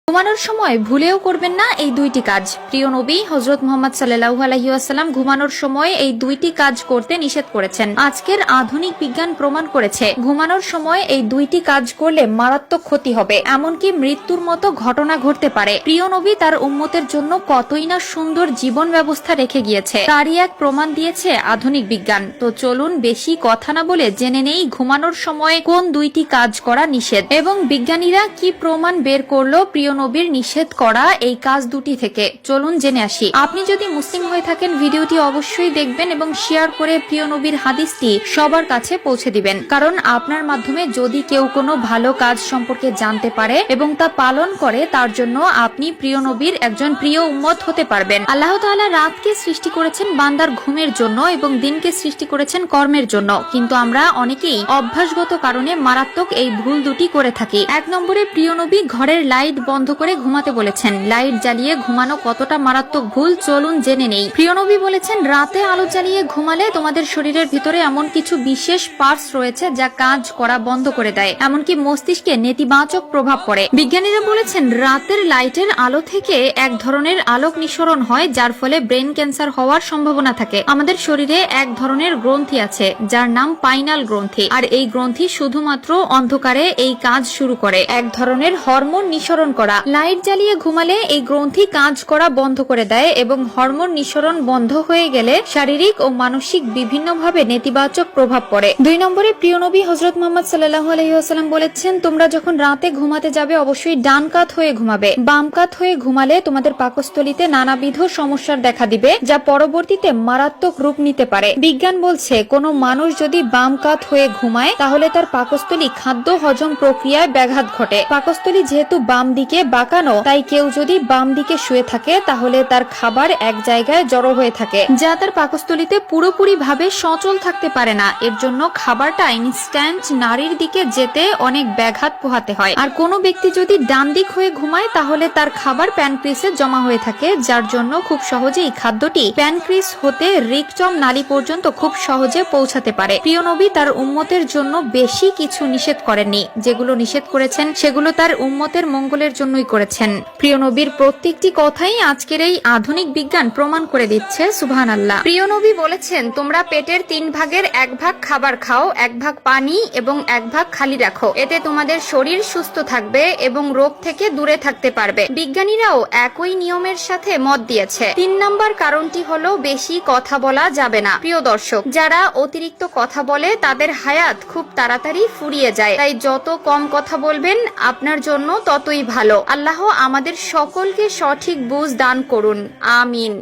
ঘুমানোর সময় ভুলেও করবেন না এই দুইটি কাজ। প্রিয় নবী হযরত মুহাম্মদ সাল্লাল্লাহু আলাইহি ওয়াসাল্লাম ঘুমানোর সময় এই দুইটি কাজ করতে নিষেধ করেছেন। আজকের আধুনিক বিজ্ঞান প্রমাণ করেছে ঘুমানোর সময় এই দুইটি কাজ করলে মারাত্মক ক্ষতি হবে, এমনকি মৃত্যুর মতো ঘটনা ঘটতে পারে। প্রিয় নবী তার উম্মতের জন্য কতই না সুন্দর জীবন ব্যবস্থা রেখে গিয়েছে, তারই এক প্রমাণ দিয়েছে আধুনিক বিজ্ঞান। তো চলুন বেশি কথা না বলে জেনে নেই ঘুমানোর সময় কোন দুইটি কাজ করা নিষেধ এবং বিজ্ঞানীরা কি প্রমাণ বের করলো প্রিয় নবীর নিষেধ করা এই কাজ দুটি থেকে। চলুন জেনে আসি। আপনি যদি মুসলিম হয়ে থাকেন ভিডিওটি অবশ্যই দেখবেন এবং শেয়ার করে প্রিয় নবীর হাদিসটি সবার কাছে পৌঁছে দিবেন, কারণ আপনার মাধ্যমে যদি কেউ কোনো ভালো কাজ সম্পর্কে জানতে পারে এবং তা পালন করে তার জন্য আপনি প্রিয় নবীর একজন প্রিয় উম্মত হতে পারবেন। আল্লাহ তাআলা রাতকে সৃষ্টি করেছেন বান্দার ঘুমের জন্য এবং দিনকে সৃষ্টি করেছেন কর্মের জন্য, কিন্তু আমরা অনেকেই অভ্যাসগত কারণে মারাত্মক এই ভুল দুটি করে থাকি। এক নম্বরে প্রিয় নবী ঘরের লাইট বন্ধ করে ঘুমাতে বলেছেন। লাইট জ্বালিয়ে ঘুমানো কতটা মারাত্মক ভুল চলুন জেনে নেই। প্রিয় নবী বলেছেন রাতে আলো জ্বালিয়ে ঘুমালে তোমাদের শরীরের ভিতরে এমন কিছু বিশেষ পার্টস রয়েছে যা কাজ করা বন্ধ করে দেয়, এমনকি মস্তিষ্কে নেতিবাচক প্রভাব পড়ে। বিজ্ঞানীরা বলেছেন রাতের লাইটের আলো থেকে এক ধরনের আলোক নিঃসরণ হয়, যার ফলে ব্রেন ক্যান্সার হওয়ার সম্ভাবনা থাকে। আমাদের শরীরে এক ধরনের গ্রন্থি আছে যার নাম পাইনাল গ্রন্থি, আর এই গ্রন্থি শুধুমাত্র অন্ধকারে এই কাজ শুরু করে, এক ধরনের হরমোন নিঃসরণ করা। লাইট জ্বালিয়ে ঘুমালে এই গ্রন্থি কাজ করা বন্ধ করে দেয় এবং হরমোন নিঃসরণ বন্ধ হয়ে গেলে শারীরিক ও মানসিক বিভিন্নভাবে নেতিবাচক প্রভাব পড়ে। দুই নম্বরে প্রিয় নবী হযরত মুহাম্মদ সাল্লাল্লাহু আলাইহি ওয়াসাল্লাম বলেছেন তোমরা যখন রাতে ঘুমাতে যাবে অবশ্যই ডান কাত হয়ে ঘুমাবে। বাম কাত হয়ে ঘুমালে তোমাদের পাকস্থলীতে নানাবিধ সমস্যার দেখা দিবে, যা পরবর্তীতে মারাত্মক রূপ নিতে পারে। বিজ্ঞান বলছে কোনো মানুষ যদি বাম কাত হয়ে ঘুমায় তাহলে তার পাকস্থলী খাদ্য হজম প্রক্রিয়ায় ব্যাঘাত ঘটে। পাকস্থলী যেহেতু বাম দিকে বাঁকানো, তাই কেউ যদি বাম দিকে শুয়ে থাকে তাহলে তার খাবার এক জায়গায় জড়ো হয়ে থাকে, যা তার পাকস্থলীতে পুরোপুরি ভাবে সচল থাকতে পারে না। এর জন্য খাবারটা ইনস্ট্যান্ট নারীর দিকে যেতে অনেক ব্যাঘাত পোহাতে হয়। আর কোনো ব্যক্তি যদি ডান দিক হয়ে ঘুমায় তাহলে তার খাবার প্যানক্রিসে জমা হয়ে থাকে, যার জন্য খুব সহজেই খাদ্যটি প্যানক্রিস হতে রিকচম নালী পর্যন্ত খুব সহজে পৌঁছাতে পারে। প্রিয় নবী তার উম্মতের জন্য বেশি কিছু নিষেধ করেননি, যেগুলো নিষেধ করেছেন সেগুলো তার উম্মতের মঙ্গলের জন্যই করেছেন। প্রিয় নবীর প্রত্যেকটি কথাই আজকের এই আধুনিক বিজ্ঞান প্রমাণ করে দিচ্ছে। সুবহানাল্লাহ। প্রিয় নবী বলেছেন তোমরা পেটের 3 ভাগের 1 ভাগ খাবার খাও, 1 ভাগ পানি এবং 1 ভাগ খালি রাখো, এতে তোমাদের শরীর সুস্থ থাকবে এবং রোগ থেকে দূরে থাকতে পারবে। বিজ্ঞানীরাও একই নিয়মের সাথে মত দিয়েছে। 3 নম্বর কারণটি হলো বেশি কথা বলা যাবে না। প্রিয় দর্শক, যারা অতিরিক্ত কথা বলে তাদের হায়াত খুব তাড়াতাড়ি ফুরিয়ে যায়, তাই যত কম কথা বলবেন আপনার জন্য ততই ভালো। আল্লাহ আমাদের সকলকে সঠিক বুঝ দান করুন। আমিন।